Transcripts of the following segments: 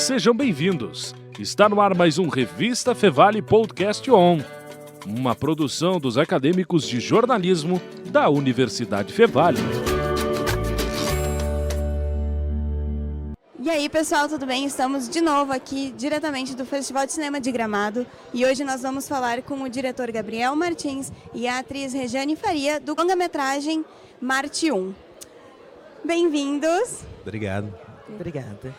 Sejam bem-vindos. Está no ar mais um Revista Fevale Podcast On, uma produção dos acadêmicos de jornalismo da Universidade Fevale. E aí, pessoal, tudo bem? Estamos de novo aqui diretamente do Festival de Cinema de Gramado e hoje nós vamos falar com o diretor Gabriel Martins e a atriz Regiane Faria do longa-metragem Marte 1. Bem-vindos. Obrigado. Obrigada.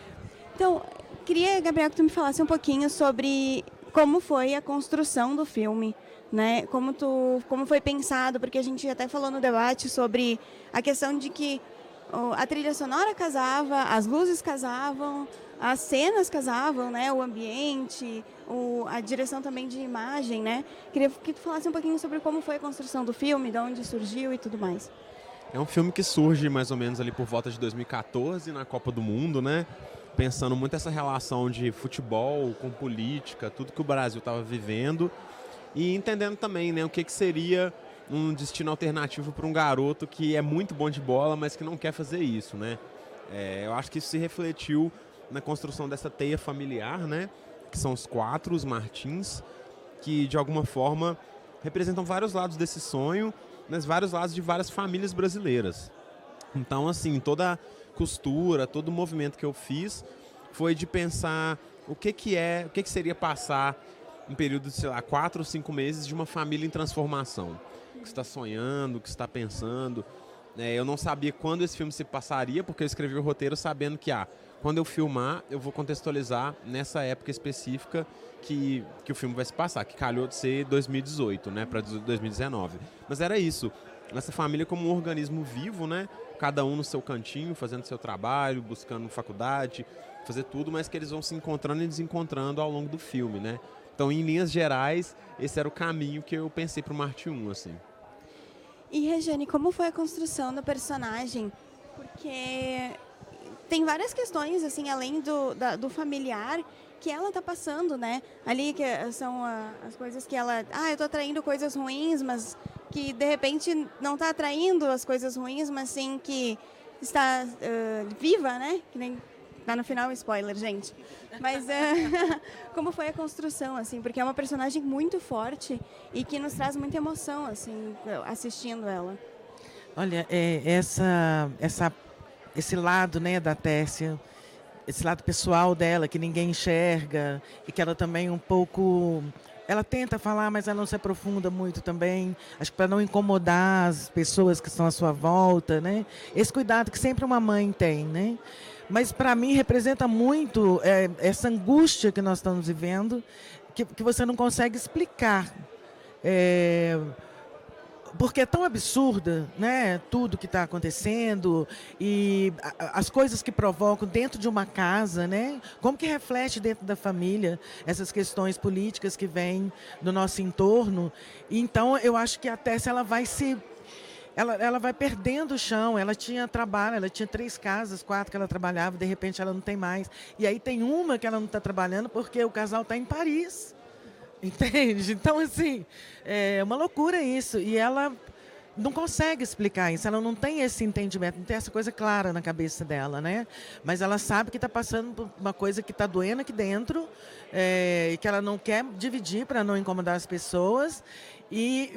Então, queria, Gabriel, que tu me falasse um pouquinho sobre como foi a construção do filme, né? Como foi pensado, porque a gente até falou no debate sobre a questão de que a trilha sonora casava, as luzes casavam, as cenas casavam, né? O ambiente, a direção também de imagem, né? Queria que tu falasse um pouquinho sobre como foi a construção do filme, de onde surgiu e tudo mais. É um filme que surge mais ou menos ali por volta de 2014, na Copa do Mundo, né? Pensando muito essa relação de futebol com política, tudo que o Brasil estava vivendo e entendendo também, né, o que seria um destino alternativo para um garoto que é muito bom de bola, mas que não quer fazer isso, né? Eu acho que isso se refletiu na construção dessa teia familiar, né? Que são os quatro, os Martins, que de alguma forma representam vários lados desse sonho, mas vários lados de várias famílias brasileiras. Então, assim, toda a costura, todo o movimento que eu fiz foi de pensar o que seria passar um período de, 4 ou 5 meses de uma família em transformação. Que está sonhando, que está pensando. Eu não sabia quando esse filme se passaria, porque eu escrevi o roteiro sabendo que, quando eu filmar, eu vou contextualizar nessa época específica que o filme vai se passar, que calhou de ser 2018, né, para 2019. Mas era isso, essa família como um organismo vivo, né, cada um no seu cantinho, fazendo seu trabalho, buscando faculdade, fazer tudo, mas que eles vão se encontrando e desencontrando ao longo do filme, né. Então, em linhas gerais, esse era o caminho que eu pensei para o Marte 1, assim. E, Regiane, como foi a construção do personagem? Porque tem várias questões, assim, além do familiar, que ela está passando, né? Ali que são as coisas que ela... eu estou atraindo coisas ruins, mas que, de repente, não está atraindo as coisas ruins, mas sim que está viva, né? Que nem... Tá no final, spoiler, gente. Mas como foi a construção, assim? Porque é uma personagem muito forte e que nos traz muita emoção, assim, assistindo ela. Olha, esse lado, né, da Tessia, esse lado pessoal dela, que ninguém enxerga, e que ela também um pouco... Ela tenta falar, mas ela não se aprofunda muito também. Acho que para não incomodar as pessoas que estão à sua volta, né? Esse cuidado que sempre uma mãe tem, né? Mas, para mim, representa muito essa angústia que nós estamos vivendo, que você não consegue explicar. Porque é tão absurda, né, tudo que está acontecendo e as coisas que provocam dentro de uma casa, né, como que reflete dentro da família essas questões políticas que vêm do nosso entorno. Então, eu acho que a Tessia ela vai perdendo o chão. Ela tinha trabalho, ela tinha 3 casas, 4 que ela trabalhava, de repente ela não tem mais. E aí tem uma que ela não está trabalhando porque o casal está em Paris. Entende? Então, assim, é uma loucura isso. E ela não consegue explicar isso, ela não tem esse entendimento, não tem essa coisa clara na cabeça dela, né? Mas ela sabe que está passando por uma coisa que está doendo aqui dentro, e que ela não quer dividir para não incomodar as pessoas,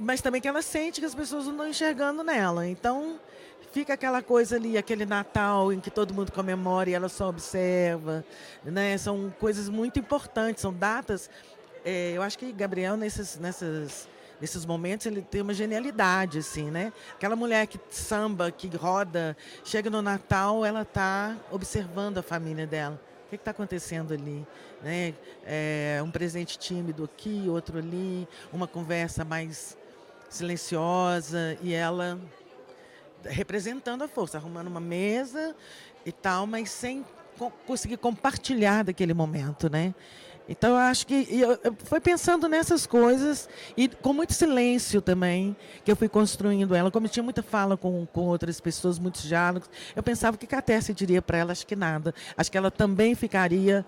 mas também que ela sente que as pessoas não estão enxergando nela. Então, fica aquela coisa ali, aquele Natal em que todo mundo comemora e ela só observa, né? São coisas muito importantes, são datas. Eu acho que Gabriel, nesses momentos, ele tem uma genialidade, assim, né? Aquela mulher que samba, que roda, chega no Natal, ela está observando a família dela. O que está acontecendo ali? Né? Um presente tímido aqui, outro ali, uma conversa mais silenciosa e ela representando a força, arrumando uma mesa e tal, mas sem conseguir compartilhar daquele momento, né? Então, eu acho que eu fui pensando nessas coisas e com muito silêncio também, que eu fui construindo ela. Como eu tinha muita fala com outras pessoas, muitos diálogos, eu pensava o que a Tessia diria para ela, acho que nada. Acho que ela também ficaria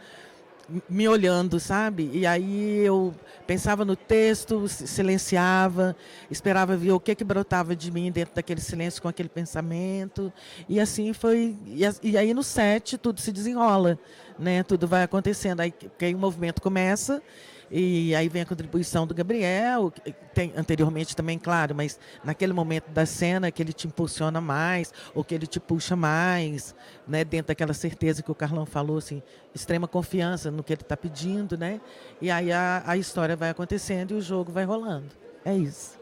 me olhando, sabe? E aí eu pensava no texto, silenciava, esperava ver o que brotava de mim dentro daquele silêncio com aquele pensamento. E assim foi. E aí no set tudo se desenrola, né? Tudo vai acontecendo. Aí o movimento começa. E aí vem a contribuição do Gabriel, tem anteriormente também, claro, mas naquele momento da cena que ele te impulsiona mais, ou que ele te puxa mais, né, dentro daquela certeza que o Carlão falou, assim, extrema confiança no que ele está pedindo, né? E aí a história vai acontecendo e o jogo vai rolando. É isso.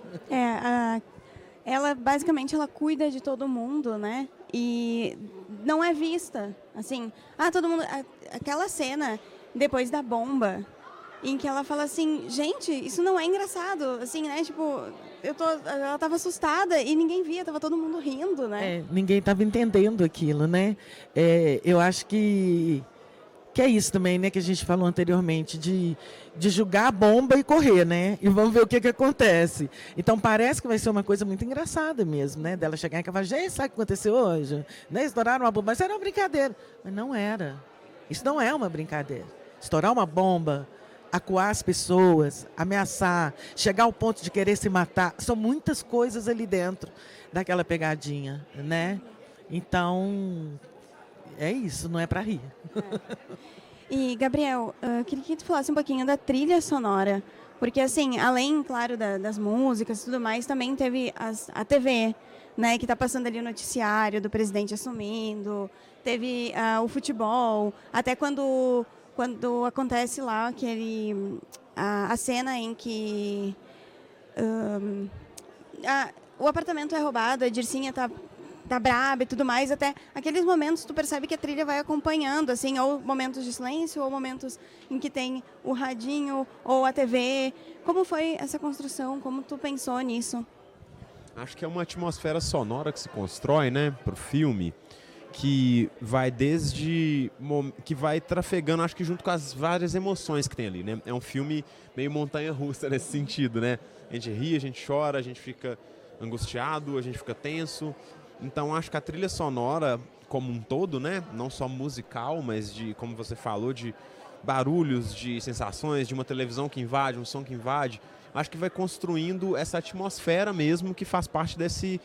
Ela basicamente ela cuida de todo mundo, né? E não é vista, assim, todo mundo, aquela cena depois da bomba, em que ela fala assim, gente, isso não é engraçado, assim, né? Tipo, ela estava assustada e ninguém via, estava todo mundo rindo, né? Ninguém estava entendendo aquilo, né? Eu acho que é isso também, né? Que a gente falou anteriormente, de jogar a bomba e correr, né? E vamos ver o que acontece. Então, parece que vai ser uma coisa muito engraçada mesmo, né? Dela chegar em casa e falar, gente, sabe o que aconteceu hoje? Né? Estouraram uma bomba, mas era uma brincadeira. Mas não era. Isso não é uma brincadeira. Estourar uma bomba, acuar as pessoas, ameaçar, chegar ao ponto de querer se matar. São muitas coisas ali dentro daquela pegadinha, né? Então, é isso, não é para rir. E, Gabriel, queria que tu falasse um pouquinho da trilha sonora. Porque, assim, além, claro, das músicas e tudo mais, também teve a TV, né? Que está passando ali o noticiário do presidente assumindo. Teve o futebol. Até quando acontece lá a cena em que o apartamento é roubado, a Dircinha tá braba e tudo mais, até aqueles momentos tu percebe que a trilha vai acompanhando, assim, ou momentos de silêncio, ou momentos em que tem o radinho, ou a TV. Como foi essa construção? Como tu pensou nisso? Acho que é uma atmosfera sonora que se constrói, né, pro filme, que vai que vai trafegando, acho que junto com as várias emoções que tem ali, né? É um filme meio montanha-russa nesse sentido, né? A gente ri, a gente chora, a gente fica angustiado, a gente fica tenso. Então acho que a trilha sonora como um todo, né? Não só musical, mas como você falou, de barulhos, de sensações, de uma televisão que invade, um som que invade, acho que vai construindo essa atmosfera mesmo que faz parte desse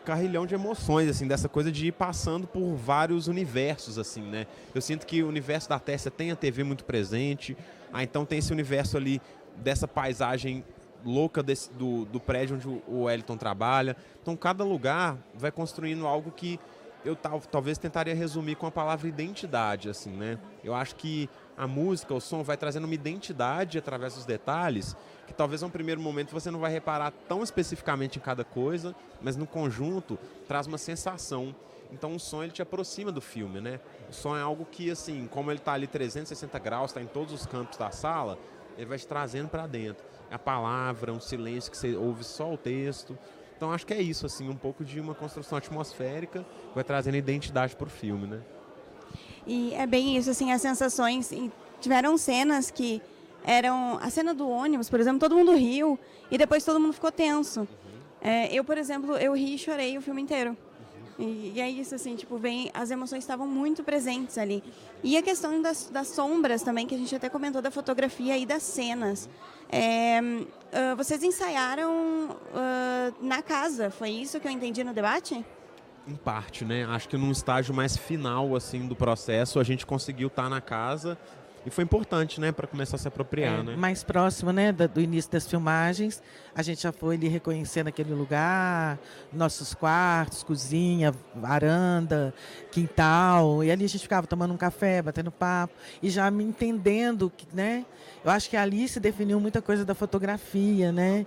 carrilhão de emoções, assim, dessa coisa de ir passando por vários universos, assim, né? Eu sinto que o universo da Tércia tem a TV muito presente, então tem esse universo ali dessa paisagem louca do prédio onde o Wellington trabalha. Então cada lugar vai construindo algo que eu talvez tentaria resumir com a palavra identidade, assim, né? Eu acho que a música, o som vai trazendo uma identidade através dos detalhes que talvez a um primeiro momento você não vai reparar tão especificamente em cada coisa, mas no conjunto traz uma sensação. Então o som ele te aproxima do filme, né? O som é algo que, assim, como ele está ali 360 graus, está em todos os campos da sala, ele vai te trazendo para dentro. A palavra, um silêncio que você ouve só o texto. Então acho que é isso, assim, um pouco de uma construção atmosférica que vai trazendo identidade para o filme, né? E é bem isso, assim, as sensações. E tiveram cenas que eram... A cena do ônibus, por exemplo, todo mundo riu e depois todo mundo ficou tenso. Eu, por exemplo, eu ri e chorei o filme inteiro. E é isso, assim, tipo, as emoções estavam muito presentes ali. E a questão das sombras também, que a gente até comentou da fotografia e das cenas. Vocês ensaiaram na casa, foi isso que eu entendi no debate? Em parte, né? Acho que num estágio mais final, assim, do processo, a gente conseguiu estar na casa e foi importante, né? Para começar a se apropriar, né? Mais próximo, né? Do início das filmagens, a gente já foi ali reconhecendo aquele lugar, nossos quartos, cozinha, varanda, quintal, e ali a gente ficava tomando um café, batendo papo e já me entendendo, né? Eu acho que ali se definiu muita coisa da fotografia, né?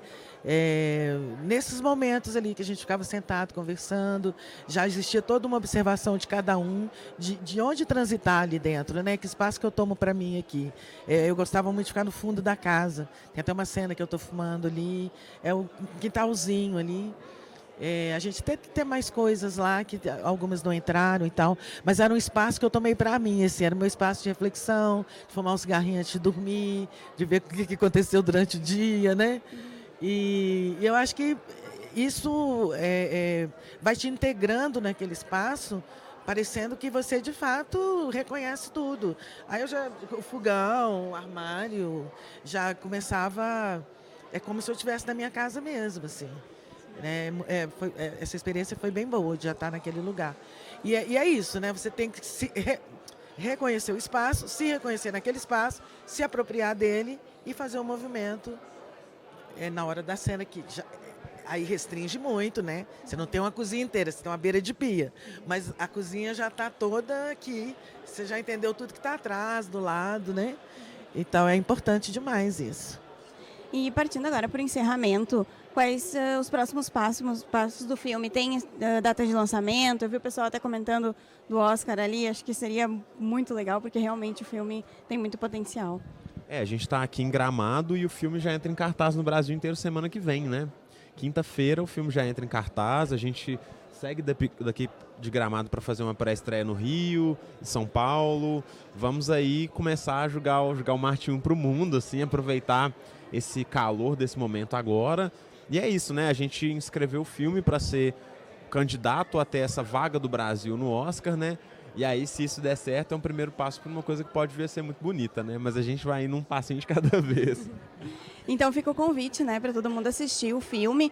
Nesses momentos ali que a gente ficava sentado conversando, já existia toda uma observação de cada um, de onde transitar ali dentro, né? Que espaço que eu tomo para mim aqui. Eu gostava muito de ficar no fundo da casa. Tem até uma cena que eu estou fumando ali, é o quintalzinho ali. A gente tem mais coisas lá, que algumas não entraram e tal, mas era um espaço que eu tomei para mim, assim, era o meu espaço de reflexão, de fumar um cigarrinho antes de dormir, de ver o que aconteceu durante o dia, né? E eu acho que isso vai te integrando naquele espaço parecendo que você, de fato, reconhece tudo. Aí o fogão, o armário, já começava... É como se eu estivesse na minha casa mesmo, assim. Essa experiência foi bem boa, de já estar naquele lugar. E é isso, né? Você tem que reconhecer o espaço, se reconhecer naquele espaço, se apropriar dele e fazer um movimento na hora da cena que aí restringe muito, né? Você não tem uma cozinha inteira, você tem uma beira de pia. Mas a cozinha já está toda aqui, você já entendeu tudo que está atrás, do lado, né? Então é importante demais isso. E partindo agora para o encerramento, quais são os próximos passos do filme? Tem data de lançamento? Eu vi o pessoal até comentando do Oscar ali, acho que seria muito legal, porque realmente o filme tem muito potencial. A gente está aqui em Gramado e o filme já entra em cartaz no Brasil inteiro semana que vem, né? Quinta-feira o filme já entra em cartaz, a gente segue daqui de Gramado para fazer uma pré-estreia no Rio, em São Paulo. Vamos aí começar a jogar o Marte 1 para o mundo, assim, aproveitar esse calor desse momento agora. E é isso, né? A gente inscreveu o filme para ser candidato até essa vaga do Brasil no Oscar, né? E aí, se isso der certo, é um primeiro passo para uma coisa que pode vir a ser muito bonita, né? Mas a gente vai indo um passinho de cada vez. Então fica o convite, né, para todo mundo assistir o filme.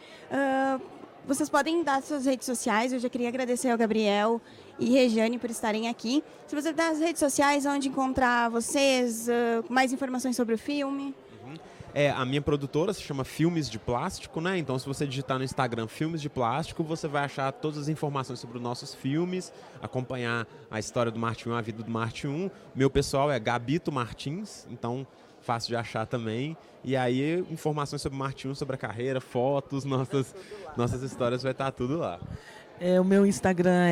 Vocês podem dar suas redes sociais. Eu já queria agradecer ao Gabriel e Regiane por estarem aqui. Se você dá as redes sociais, onde encontrar vocês, mais informações sobre o filme. A minha produtora se chama Filmes de Plástico, né? Então, se você digitar no Instagram Filmes de Plástico, você vai achar todas as informações sobre os nossos filmes, acompanhar a história do Marte 1, a vida do Marte 1. Meu pessoal é Gabito Martins, então fácil de achar também. E aí, informações sobre o Marte 1, sobre a carreira, fotos, nossas histórias, vai estar tudo lá. O meu Instagram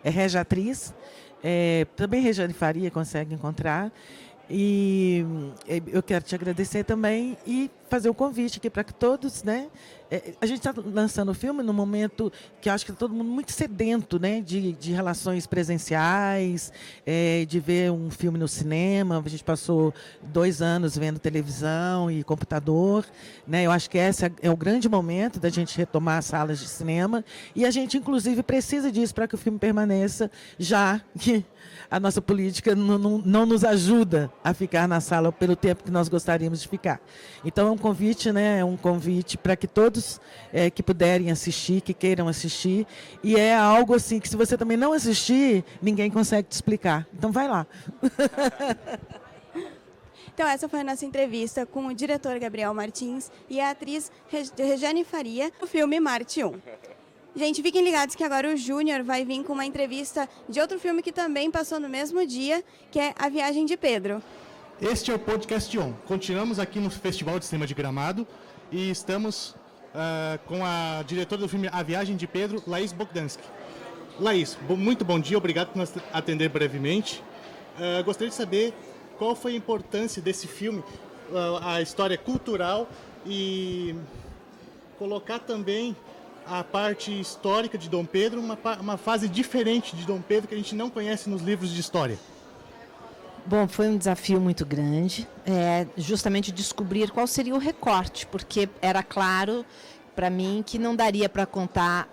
é Regiatriz, também Regiane Faria consegue encontrar. E eu quero te agradecer também e fazer o convite aqui para que todos, né? A gente está lançando o filme num momento que eu acho que está todo mundo muito sedento, né? De relações presenciais, de ver um filme no cinema. A gente passou 2 anos vendo televisão e computador, né? Eu acho que esse é o grande momento da gente retomar as salas de cinema. E a gente, inclusive, precisa disso para que o filme permaneça, já que a nossa política não nos ajuda a ficar na sala pelo tempo que nós gostaríamos de ficar. Então é um convite, né? É um convite para que todos que puderem assistir, que queiram assistir. E é algo assim que, se você também não assistir, ninguém consegue te explicar. Então vai lá. Então essa foi a nossa entrevista com o diretor Gabriel Martins e a atriz Regiane Faria, do filme Marte 1. Gente, fiquem ligados que agora o Júnior vai vir com uma entrevista de outro filme que também passou no mesmo dia, que é A Viagem de Pedro. Este é o Podcast On. Continuamos aqui no Festival de Cinema de Gramado e estamos com a diretora do filme A Viagem de Pedro, Laís Bogdansky. Laís, muito bom dia, obrigado por nos atender brevemente. Gostaria de saber qual foi a importância desse filme, a história cultural e colocar também a parte histórica de Dom Pedro, uma fase diferente de Dom Pedro que a gente não conhece nos livros de história. Bom, foi um desafio muito grande, justamente descobrir qual seria o recorte, porque era claro para mim que não daria para contar,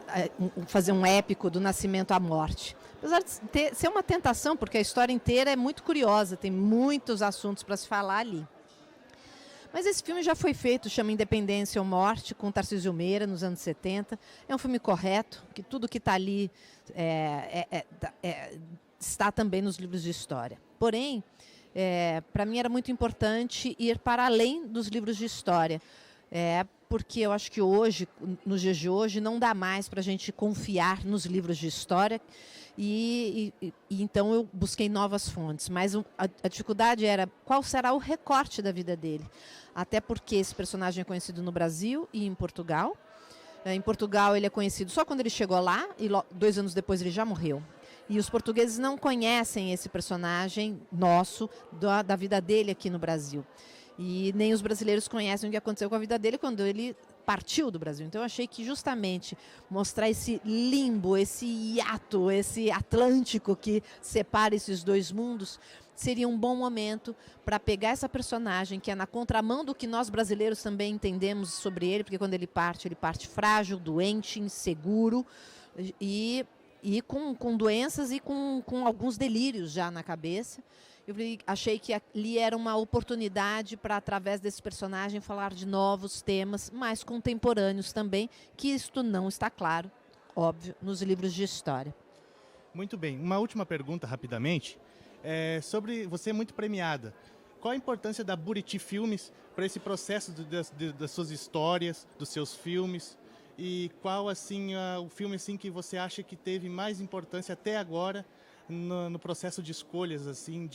fazer um épico do nascimento à morte. Apesar de ser uma tentação, porque a história inteira é muito curiosa, tem muitos assuntos para se falar ali. Mas esse filme já foi feito, chama Independência ou Morte, com Tarcísio Meira, nos anos 70. É um filme correto, que tudo que está ali está também nos livros de história. Porém, para mim era muito importante ir para além dos livros de história, porque eu acho que hoje, nos dias de hoje, não dá mais para a gente confiar nos livros de história. E então eu busquei novas fontes, mas a dificuldade era qual será o recorte da vida dele. Até porque esse personagem é conhecido no Brasil e em Portugal. Em Portugal ele é conhecido só quando ele chegou lá e 2 anos depois ele já morreu. E os portugueses não conhecem esse personagem nosso, da vida dele aqui no Brasil. E nem os brasileiros conhecem o que aconteceu com a vida dele quando ele partiu do Brasil. Então eu achei que justamente mostrar esse limbo, esse hiato, esse Atlântico que separa esses dois mundos, seria um bom momento para pegar essa personagem que é na contramão do que nós brasileiros também entendemos sobre ele, porque quando ele parte frágil, doente, inseguro, e e com doenças e com alguns delírios já na cabeça. Eu achei que ali era uma oportunidade para, através desse personagem, falar de novos temas, mais contemporâneos também, que isto não está claro, óbvio, nos livros de história. Muito bem. Uma última pergunta, rapidamente. Sobre você é muito premiada. Qual a importância da Buriti Filmes para esse processo das suas histórias, dos seus filmes? E qual assim o filme assim que você acha que teve mais importância até agora no processo de escolhas assim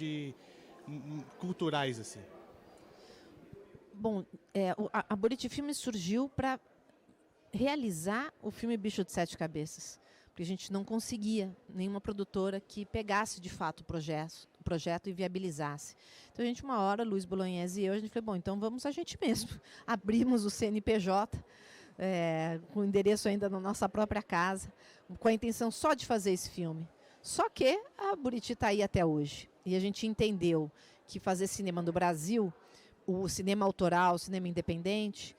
culturais assim? Bom, a Buriti Filmes surgiu para realizar o filme Bicho de Sete Cabeças, porque a gente não conseguia nenhuma produtora que pegasse de fato o projeto e viabilizasse. Então a gente, uma hora, Luiz Bolognese e eu, a gente falou, bom, então vamos a gente mesmo. Abrimos o CNPJ, com o endereço ainda na nossa própria casa, com a intenção só de fazer esse filme. Só que a Buriti está aí até hoje. E a gente entendeu que fazer cinema no Brasil, o cinema autoral, o cinema independente,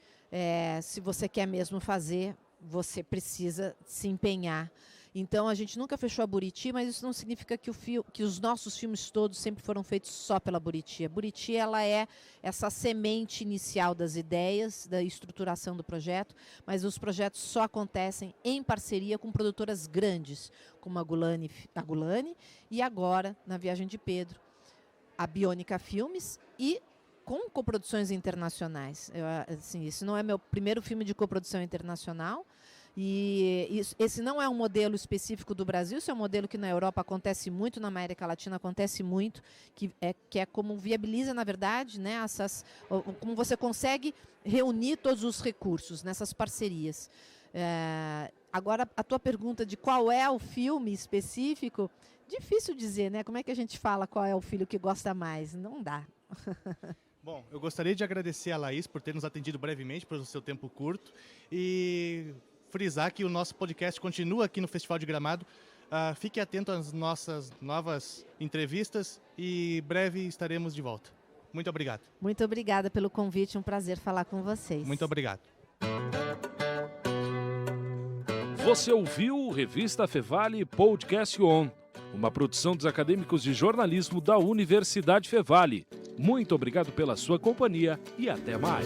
se você quer mesmo fazer, você precisa se empenhar. Então, a gente nunca fechou a Buriti, mas isso não significa que os nossos filmes todos sempre foram feitos só pela Buriti. A Buriti, ela é essa semente inicial das ideias, da estruturação do projeto, mas os projetos só acontecem em parceria com produtoras grandes, como a Gulani e agora, na Viagem de Pedro, a Biônica Filmes e com coproduções internacionais. Esse não é meu primeiro filme de coprodução internacional, e esse não é um modelo específico do Brasil, esse é um modelo que na Europa acontece muito, na América Latina acontece muito, que é como viabiliza, na verdade, né, como você consegue reunir todos os recursos nessas parcerias. Agora, a tua pergunta de qual é o filme específico, difícil dizer, né? Como é que a gente fala qual é o filho que gosta mais? Não dá. Bom, eu gostaria de agradecer a Laís por ter nos atendido brevemente, pelo seu tempo curto, e frisar que o nosso podcast continua aqui no Festival de Gramado. Fique atento às nossas novas entrevistas e breve estaremos de volta. Muito obrigado. Muito obrigada pelo convite, um prazer falar com vocês. Muito obrigado. Você ouviu o Revista Fevale Podcast On, uma produção dos acadêmicos de jornalismo da Universidade Fevale. Muito obrigado pela sua companhia e até mais.